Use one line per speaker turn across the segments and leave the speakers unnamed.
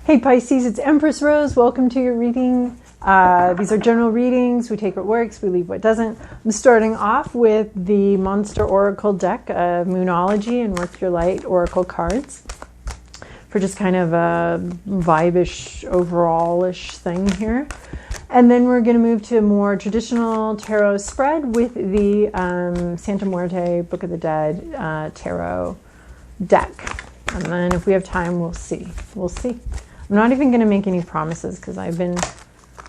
Hey Pisces, it's Empress Rose. Welcome to your reading. These are general readings. We take what works, we leave what doesn't. I'm starting off with the Monster Oracle deck of Moonology and Work Your Light Oracle cards for just kind of a vibe-ish, overall-ish thing here. And then we're going to move to a more traditional tarot spread with the Santa Muerte Book of the Dead tarot deck. And then if we have time, we'll see. We'll see. I'm not even going to make any promises because I've been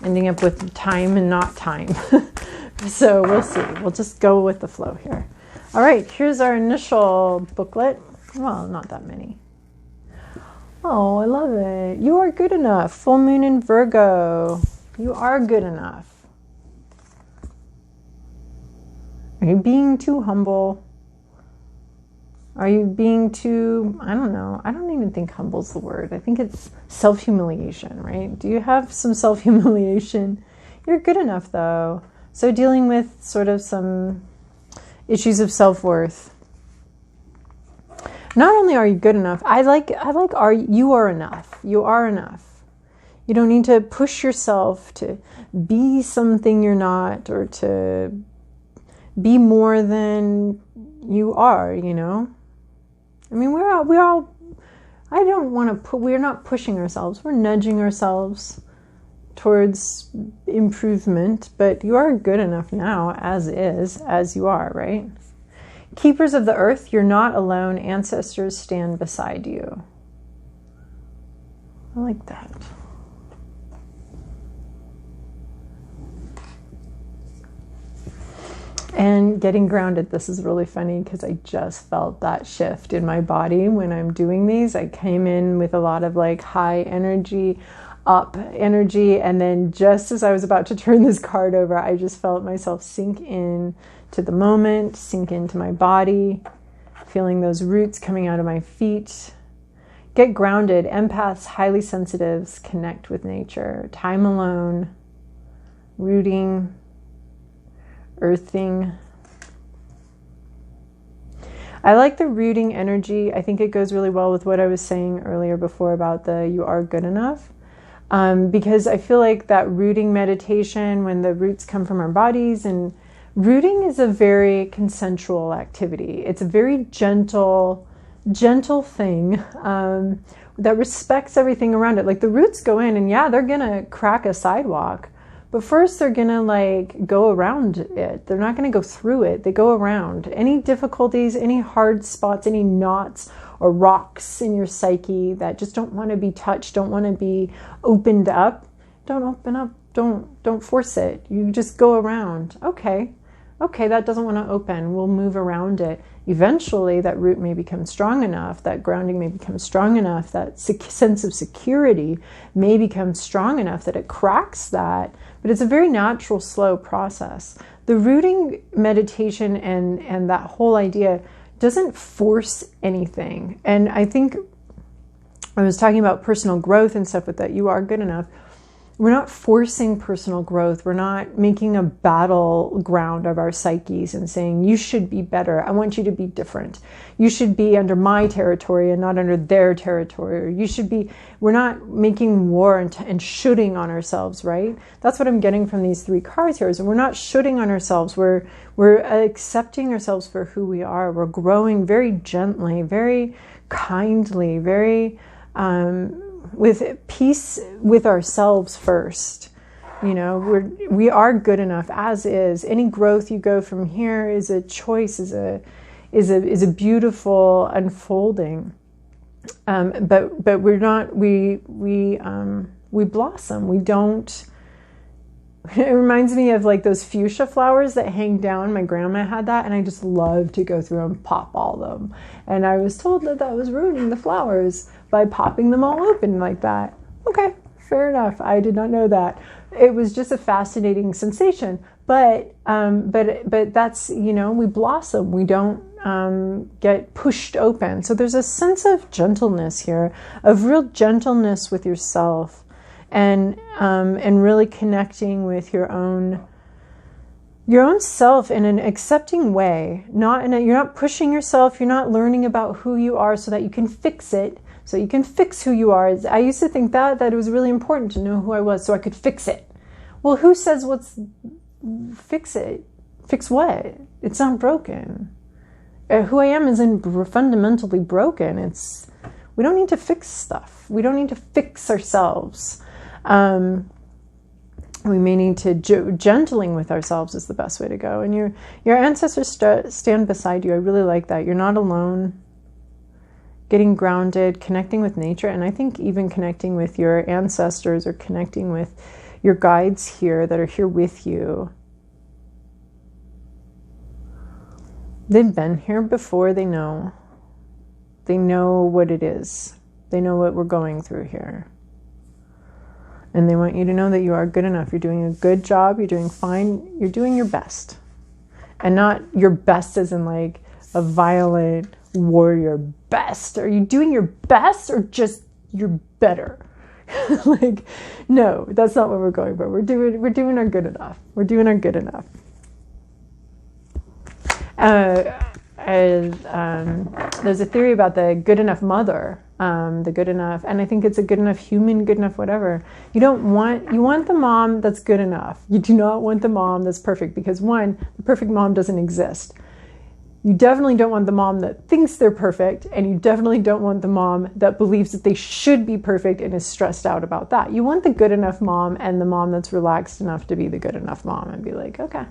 ending up with time and not time. So we'll see. We'll just go with the flow here. All right, here's our initial booklet. Well, not that many. Oh, I love it. You are good enough. Full moon in Virgo. You are good enough. Are you being too humble? Are you being too, I don't know. I don't even think humble's the word. I think it's self-humiliation, right? Do you have some self-humiliation? You're good enough though. So dealing with sort of some issues of self-worth. Not only are you good enough, I like you are enough. You are enough. You don't need to push yourself to be something you're not or to be more than you are, you know? I mean, we're all, I don't want to put, we're not pushing ourselves. We're nudging ourselves towards improvement, but you are good enough now as is, as you are, right? Keepers of the earth, you're not alone. Ancestors stand beside you. I like that. And getting grounded, this is really funny because I just felt that shift in my body when I'm doing these. I came in with a lot of like high energy, up energy, and then just as I was about to turn this card over, I just felt myself sink in to the moment, sink into my body, feeling those roots coming out of my feet. Get grounded. Empaths, highly sensitives, connect with nature. Time alone, rooting, earthing. I like the rooting energy. I think it goes really well with what I was saying earlier before about the you are good enough. Because I feel like that rooting meditation, when the roots come from our bodies, and rooting is a very consensual activity. It's a very gentle thing that respects everything around it. Like the roots go in and yeah, they're going to crack a sidewalk. But first they're going to like go around it. They're not going to go through it. They go around. Any difficulties, any hard spots, any knots or rocks in your psyche that just don't want to be touched, don't want to be opened up, don't open up. Don't force it. You just go around. Okay, that doesn't want to open. We'll move around it. Eventually that root may become strong enough, that grounding may become strong enough, that sense of security may become strong enough that it cracks that. But it's a very natural, slow process. The rooting meditation and that whole idea doesn't force anything. And I think I was talking about personal growth and stuff with that. You are good enough. We're not forcing personal growth. We're not making a battleground of our psyches and saying, you should be better. I want you to be different. You should be under my territory and not under their territory. Or you should be, we're not making war and shooting on ourselves, right? That's what I'm getting from these three cards here is we're not shooting on ourselves. We're accepting ourselves for who we are. We're growing very gently, very kindly, very, with peace with ourselves first. You know, we are good enough as is. Any growth you go from here is a choice, is a beautiful unfolding. But we're not, we blossom. We don't. It reminds me of like those fuchsia flowers that hang down. My grandma had that, and I just love to go through and pop all of them. And I was told that was ruining the flowers by popping them all open like that. Okay, fair enough. I did not know that. It was just a fascinating sensation. But that's, you know, we blossom. We don't get pushed open. So there's a sense of gentleness here, of real gentleness with yourself. And really connecting with your own self in an accepting way. You're not pushing yourself. You're not learning about who you are so that you can fix it, so you can fix who you are. I used to think that it was really important to know who I was so I could fix it. Well, who says fix it? Fix what? It's not broken. Who I am isn't fundamentally broken. We don't need to fix stuff. We don't need to fix ourselves. We may need to gentling with ourselves is the best way to go. And your ancestors stand beside you. I really like that. You're not alone. Getting grounded, connecting with nature, and I think even connecting with your ancestors or connecting with your guides here that are here with you. They've been here before. They know what it is. They know what we're going through here. And they want you to know that you are good enough. You're doing a good job. You're doing fine. You're doing your best. And not your best as in like a violent warrior best. Are you doing your best or just you're better? Like, no, that's not what we're going for. We're doing our good enough. We're doing our good enough. There's a theory about the good enough mother, the good enough, and I think it's a good enough human, good enough whatever. You want the mom that's good enough. You do not want the mom that's perfect, because one, the perfect mom doesn't exist. You definitely don't want the mom that thinks they're perfect, and you definitely don't want the mom that believes that they should be perfect and is stressed out about that. You want the good enough mom and the mom that's relaxed enough to be the good enough mom and be like, okay.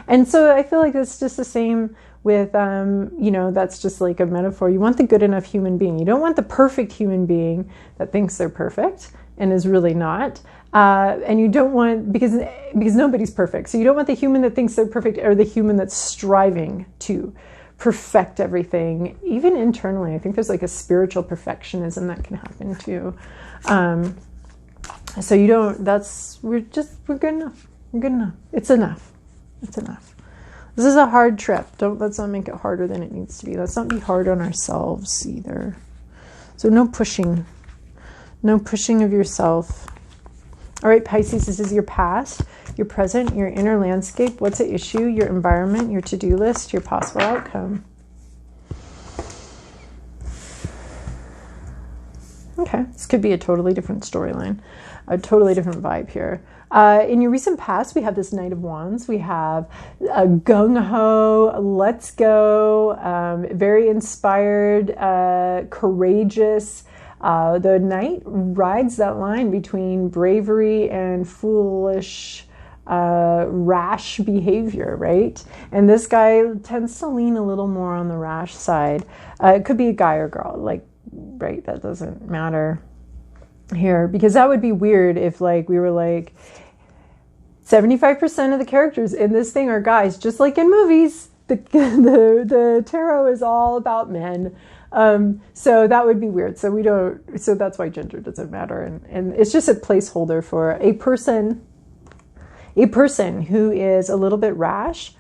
And so I feel like it's just the same with, that's just like a metaphor. You want the good enough human being. You don't want the perfect human being that thinks they're perfect and is really not. And you don't want, because nobody's perfect. So you don't want the human that thinks they're perfect or the human that's striving to perfect everything, even internally. I think there's like a spiritual perfectionism that can happen too. So you don't, we're good enough. We're good enough. It's enough. It's enough. This is a hard trip. Let's not make it harder than it needs to be. Let's not be hard on ourselves either. So no pushing of yourself. All right, Pisces, this is your past, your present, your inner landscape. What's at issue? Your environment, your to-do list, your possible outcome. Okay, this could be a totally different storyline, a totally different vibe here. In your recent past, we have this Knight of Wands. We have a gung-ho, let's go, very inspired, courageous. The Knight rides that line between bravery and foolish, rash behavior, right? And this guy tends to lean a little more on the rash side. It could be a guy or girl, like, right? That doesn't matter here, because that would be weird if like we were like 75% of the characters in this thing are guys, just like in movies. The tarot is all about men. So that would be weird. So that's why gender doesn't matter. And it's just a placeholder for a person who is a little bit rash.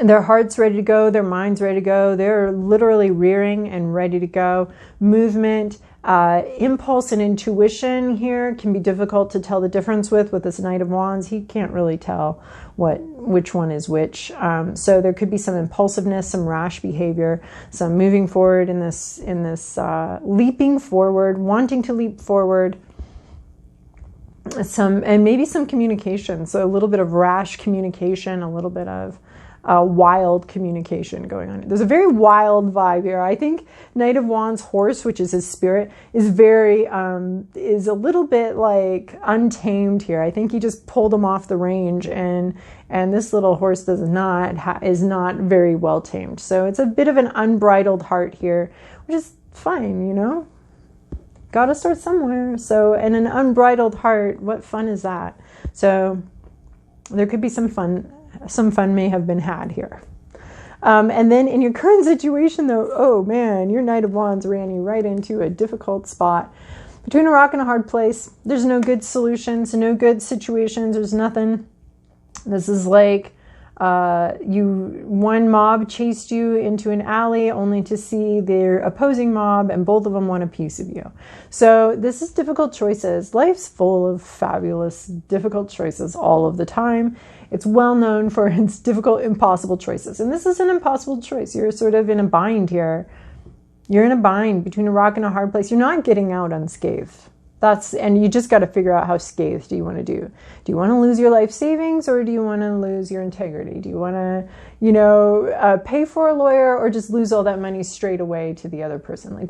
Their heart's ready to go. Their mind's ready to go. They're literally rearing and ready to go. Movement, impulse and intuition here can be difficult to tell the difference with this Knight of Wands. He can't really tell which one is which. So there could be some impulsiveness, some rash behavior, some moving forward in this leaping forward, wanting to leap forward. And maybe some communication. So a little bit of rash communication, a little bit of wild communication going on. There's a very wild vibe here. I think Knight of Wands horse, which is his spirit, is is a little bit like untamed here. I think he just pulled him off the range, and this little horse is not very well tamed. So it's a bit of an unbridled heart here, which is fine, Got to start somewhere. So, and an unbridled heart, what fun is that? So there could be some fun may have been had here. And then in your current situation though, oh man, your Knight of Wands ran you right into a difficult spot. Between a rock and a hard place. There's no good solutions, no good situations, there's nothing. This is like one mob chased you into an alley only to see their opposing mob, and both of them want a piece of you. So this is difficult choices. Life's full of fabulous, difficult choices all of the time. It's well known for its difficult, impossible choices. And this is an impossible choice. You're sort of in a bind here. You're in a bind between a rock and a hard place. You're not getting out unscathed. And you just got to figure out how scathed do you want to do. Do you want to lose your life savings, or do you want to lose your integrity? Do you want to, pay for a lawyer, or just lose all that money straight away to the other person? Like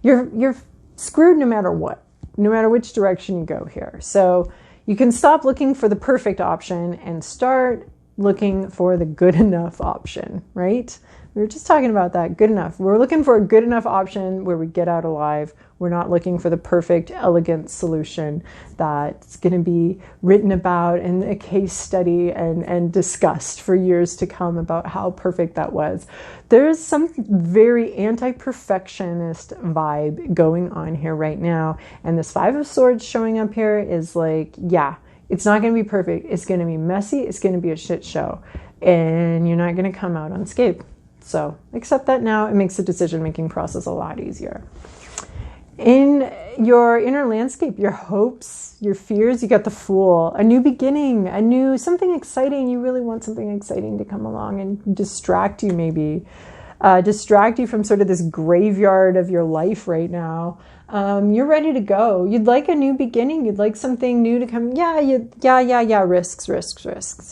you're screwed no matter what, no matter which direction you go here. So you can stop looking for the perfect option and start looking for the good enough option, right? We were just talking about that, good enough. We're looking for a good enough option where we get out alive. We're not looking for the perfect, elegant solution that's going to be written about in a case study and discussed for years to come about how perfect that was. There's some very anti-perfectionist vibe going on here right now. And this Five of Swords showing up here is like, yeah, it's not going to be perfect. It's going to be messy. It's going to be a shit show. And you're not going to come out unscathed. So accept that now. It makes the decision-making process a lot easier. In your inner landscape, your hopes, your fears, you got the Fool, a new beginning, something exciting. You really want something exciting to come along and distract you maybe. Distract you from sort of this graveyard of your life right now. You're ready to go. You'd like a new beginning. You'd like something new to come. Yeah. Risks.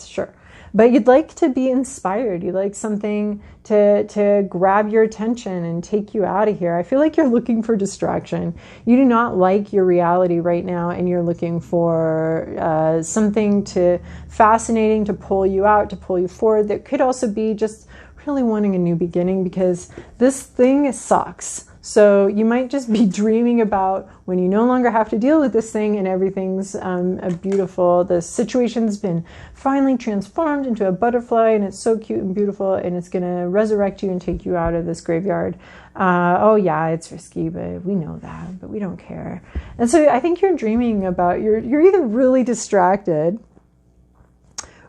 Sure. But you'd like to be inspired. You'd like something to grab your attention and take you out of here. I feel like you're looking for distraction. You do not like your reality right now, and you're looking for something fascinating to pull you out, to pull you forward. That could also be just really wanting a new beginning, because this thing sucks. So you might just be dreaming about when you no longer have to deal with this thing and everything's beautiful. The situation's been finally transformed into a butterfly, and it's so cute and beautiful, and it's going to resurrect you and take you out of this graveyard. Oh yeah, it's risky, but we know that, but we don't care. And so I think you're dreaming about, you're either really distracted,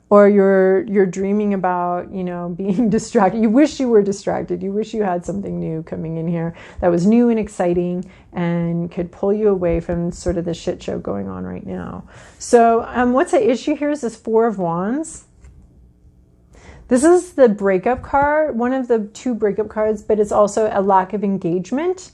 or you're dreaming about, being distracted. You wish you were distracted. You wish you had something new coming in here that was new and exciting and could pull you away from sort of the shit show going on right now. So what's the issue here is this Four of Wands. This is the breakup card, one of the two breakup cards, but it's also a lack of engagement.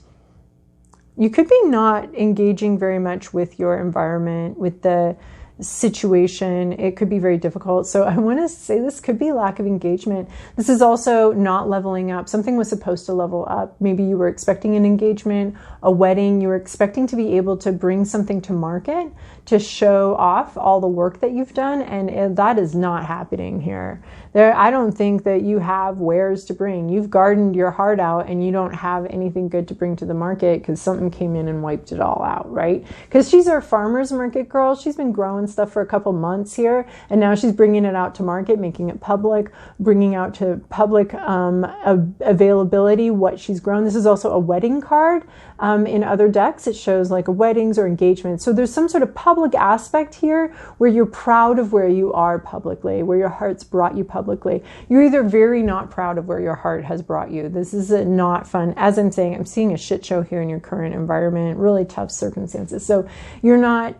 You could be not engaging very much with your environment, with the situation. It could be very difficult. So I want to say this could be lack of engagement. This is also not leveling up. Something was supposed to level up. Maybe you were expecting an engagement, a wedding. You were expecting to be able to bring something to market to show off all the work that you've done. And that is not happening here. I don't think that you have wares to bring. You've gardened your heart out and you don't have anything good to bring to the market because something came in and wiped it all out, right? Because she's our farmer's market girl. She's been growing stuff for a couple months here, and now she's bringing it out to market, making it public, bringing out to public availability what she's grown. This is also a wedding card. In other decks, it shows like weddings or engagements. So there's some sort of public aspect here where you're proud of where you are publicly, where your heart's brought you publicly. You're either very not proud of where your heart has brought you. This is not fun. As I'm saying, I'm seeing a shit show here in your current environment, really tough circumstances. So you're not,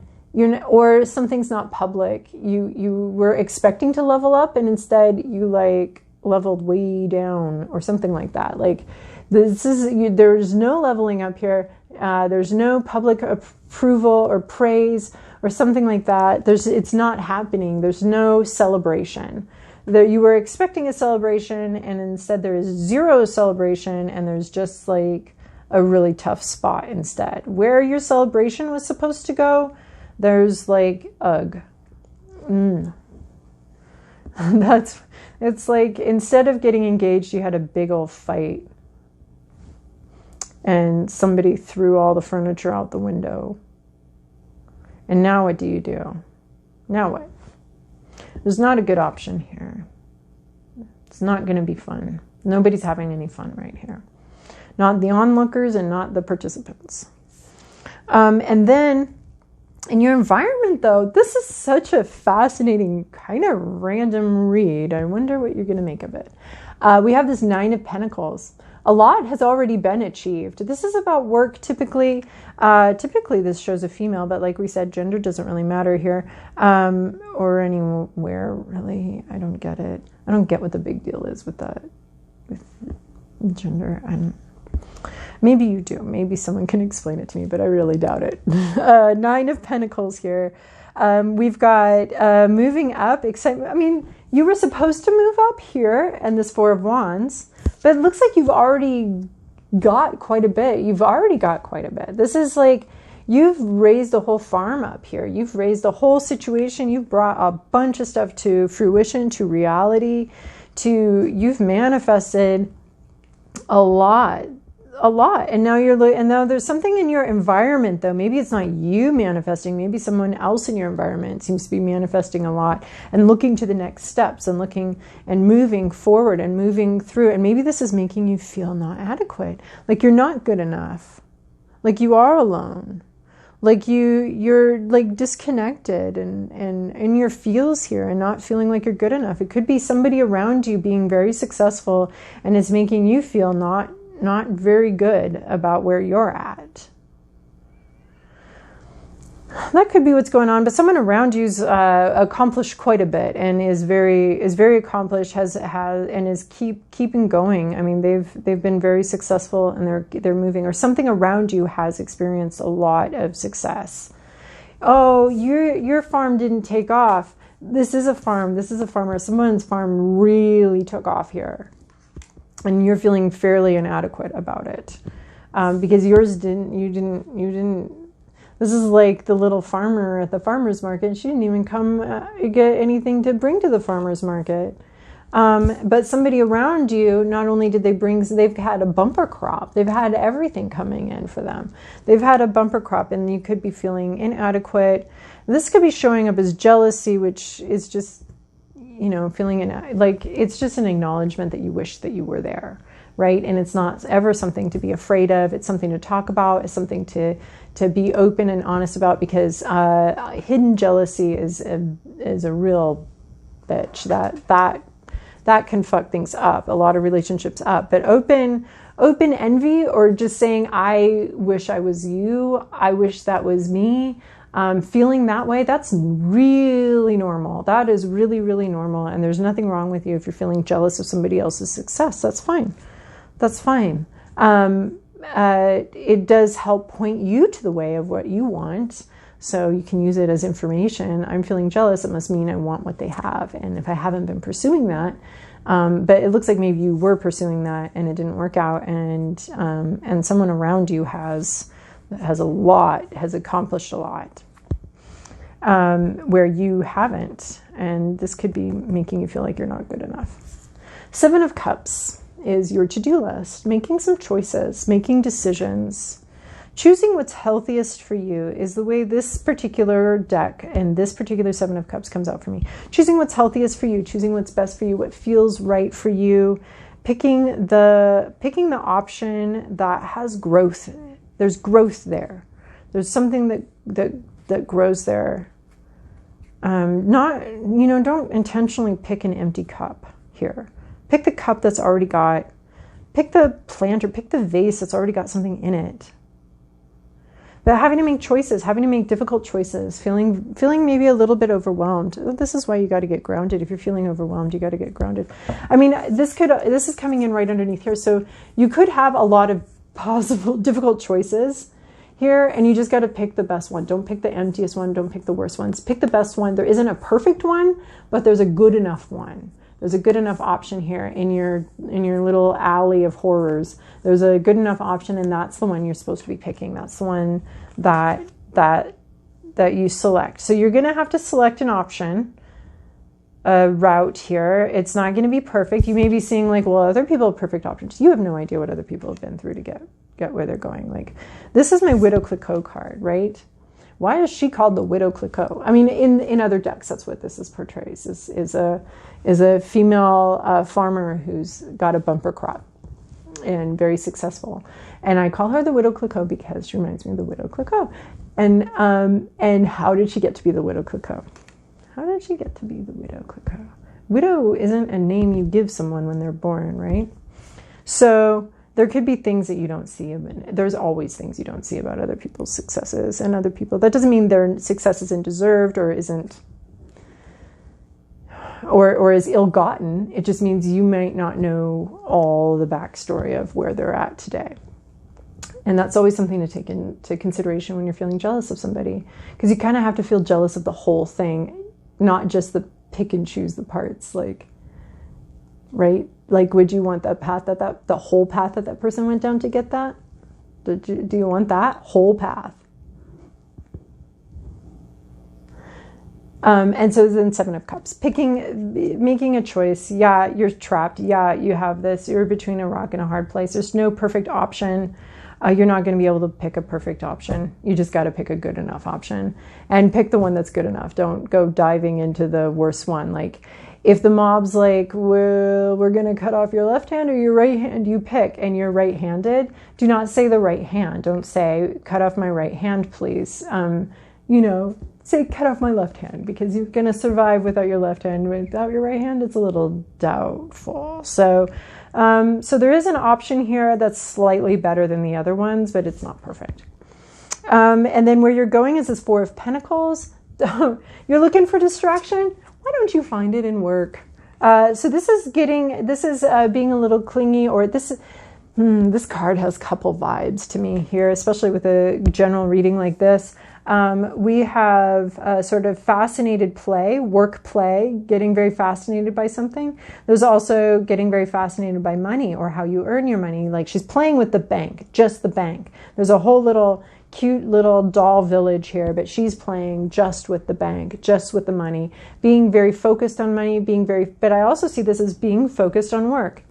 or something's not public. You were expecting to level up, and instead you like leveled way down or something like that. Like there's no leveling up here. There's no public approval or praise or something like that. It's not happening. There's no celebration. You were expecting a celebration, and instead there is zero celebration, and there's just like a really tough spot instead. Where your celebration was supposed to go, there's like, ugh. It's like instead of getting engaged, you had a big old fight. And somebody threw all the furniture out the window. And now what do you do? Now what? There's not a good option here. It's not going to be fun. Nobody's having any fun right here. Not the onlookers and not the participants. And then in your environment, though, this is such a fascinating kind of random read. I wonder what you're going to make of it. We have this Nine of Pentacles. A lot has already been achieved. This is about work typically. Typically this shows a female, but like we said, gender doesn't really matter here. Or anywhere, really. I don't get it. I don't get what the big deal is with that, with gender. Maybe you do. Maybe someone can explain it to me, but I really doubt it. Nine of Pentacles here. We've got moving up, excitement. I mean, you were supposed to move up here, and this Four of Wands, but it looks like you've already got quite a bit. You've already got quite a bit. This is like, you've raised the whole farm up here. You've raised the whole situation. You've brought a bunch of stuff to fruition, to reality, you've manifested a lot. And now there's something in your environment, though. Maybe it's not you manifesting. Maybe someone else in your environment seems to be manifesting a lot and looking to the next steps and looking and moving forward and moving through. And maybe this is making you feel not adequate. Like you're not good enough. Like you are alone. Like you're like disconnected and in your feels here and not feeling like you're good enough. It could be somebody around you being very successful and it's making you feel not very good about where you're at. That could be what's going on, but someone around you's accomplished quite a bit and is very accomplished, has and is keeping going. I mean, they've been very successful and they're moving, or something around you has experienced a lot of success. Oh, your farm didn't take off. This is a farm. This is a farmer. Someone's farm really took off here, and you're feeling fairly inadequate about it because yours didn't. You didn't. This is like the little farmer at the farmer's market. She didn't even come get anything to bring to the farmer's market. But somebody around you, not only did they've had a bumper crop. They've had everything coming in for them. They've had a bumper crop, and you could be feeling inadequate. This could be showing up as jealousy, which is just, feeling like it's just an acknowledgement that you wish that you were there, right? And it's not ever something to be afraid of. It's something to talk about. It's something to be open and honest about, because hidden jealousy is a real bitch. That can fuck things up, a lot of relationships up. But open envy, or just saying, I wish I was you, I wish that was me, feeling that way, that's really normal. That is really, really normal. And there's nothing wrong with you if you're feeling jealous of somebody else's success. That's fine. That's fine. It does help point you to the way of what you want. So you can use it as information. I'm feeling jealous. It must mean I want what they have. And if I haven't been pursuing that, but it looks like maybe you were pursuing that and it didn't work out. And someone around you has accomplished a lot, where you haven't. And this could be making you feel like you're not good enough. Seven of Cups is your to-do list, making some choices, making decisions. Choosing what's healthiest for you is the way this particular deck and this particular Seven of Cups comes out for me. Choosing what's healthiest for you, choosing what's best for you, what feels right for you, picking the option that has growth. There's growth there. There's something that grows there. Don't intentionally pick an empty cup here. Pick the cup that's already got, pick the plant or pick the vase that's already got something in it. But having to make choices, having to make difficult choices, feeling maybe a little bit overwhelmed. This is why you got to get grounded. If you're feeling overwhelmed, you got to get grounded. I mean, this is coming in right underneath here. So you could have a lot of possible difficult choices here, and you just got to pick the best one. Don't pick the emptiest one. Don't pick the worst ones. Pick the best one. There isn't a perfect one, but there's a good enough one. There's a good enough option here in your little alley of horrors. There's a good enough option, and that's the one you're supposed to be picking. That's the one that you select. So you're going to have to select an option, a route here. It's not going to be perfect. You may be seeing like, well, other people have perfect options. You have no idea what other people have been through to get where they're going. Like, this is my Widow Clicquot card, right? Why is she called the Widow Clicquot? I mean, in other decks, that's what this portrays. Is a female farmer who's got a bumper crop and very successful. And I call her the Widow Clicquot because she reminds me of the Widow Clicquot. And how did she get to be the Widow Clicquot? How did she get to be the Widow Clicquot? Widow isn't a name you give someone when they're born, right? So there could be things that you don't see. There's always things you don't see about other people's successes and other people. That doesn't mean their success isn't deserved or isn't, or is ill-gotten. It just means you might not know all the backstory of where they're at today. And that's always something to take into consideration when you're feeling jealous of somebody, because you kind of have to feel jealous of the whole thing, not just the pick and choose the parts, like, right? Like, would you want that path the whole path that person went down to get that? Do you want that whole path? And so then Seven of Cups, making a choice. Yeah, you're trapped. Yeah, you have this. You're between a rock and a hard place. There's no perfect option. You're not going to be able to pick a perfect option. You just got to pick a good enough option, and pick the one that's good enough. Don't go diving into the worst one. Like, if the mob's like, well, we're going to cut off your left hand or your right hand, you pick, and you're right-handed, do not say the right hand. Don't say, cut off my right hand, please. Say, cut off my left hand, because you're going to survive without your left hand. Without your right hand, it's a little doubtful. So there is an option here that's slightly better than the other ones, but it's not perfect. And then where you're going is this Four of Pentacles. You're looking for distraction. Why don't you find it in work? So this is being a little clingy, or this card has couple vibes to me here, especially with a general reading like this. We have a sort of fascinated play, work play, getting very fascinated by something. There's also getting very fascinated by money, or how you earn your money. Like, she's playing with the bank, just the bank. There's a whole little cute little doll village here, but she's playing just with the bank, just with the money, being very focused on money, but I also see this as being focused on work.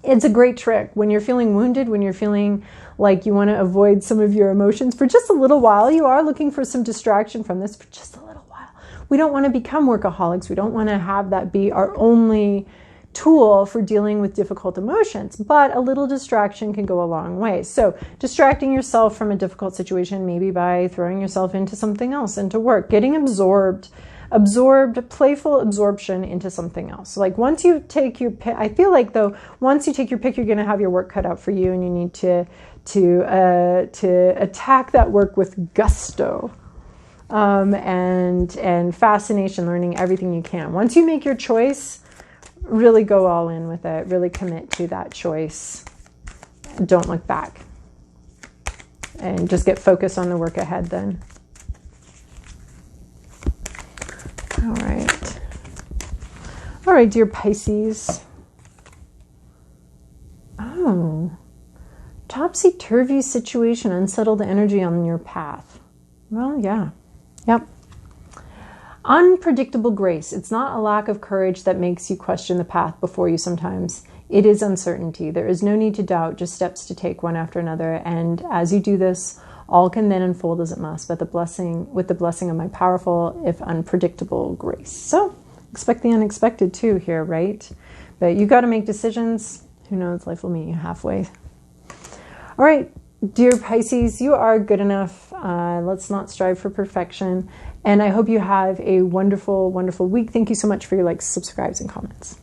It's a great trick when you're feeling wounded, when you're feeling like you want to avoid some of your emotions for just a little while. You are looking for some distraction from this for just a little while. We don't want to become workaholics. We don't want to have that be our only tool for dealing with difficult emotions, but a little distraction can go a long way. So distracting yourself from a difficult situation, maybe by throwing yourself into something else, into work, getting absorbed, playful absorption into something else. Like, once you take your pick, I feel like though, once you take your pick, you're going to have your work cut out for you, and you need to attack that work with gusto, and fascination, learning everything you can. Once you make your choice, really go all in with it. Really commit to that choice. Don't look back, and just get focused on the work ahead then. All right, dear Pisces. Oh, topsy-turvy situation, unsettled energy on your path. Well, yeah. Yep. Unpredictable grace. It's not a lack of courage that makes you question the path before you sometimes. It is uncertainty. There is no need to doubt, just steps to take one after another. And as you do this, all can then unfold as it must, but with the blessing of my powerful, if unpredictable grace. So expect the unexpected too here, right? But you got to make decisions. Who knows? Life will meet you halfway. All right, dear Pisces, you are good enough. Let's not strive for perfection. And I hope you have a wonderful, wonderful week. Thank you so much for your likes, subscribes, and comments.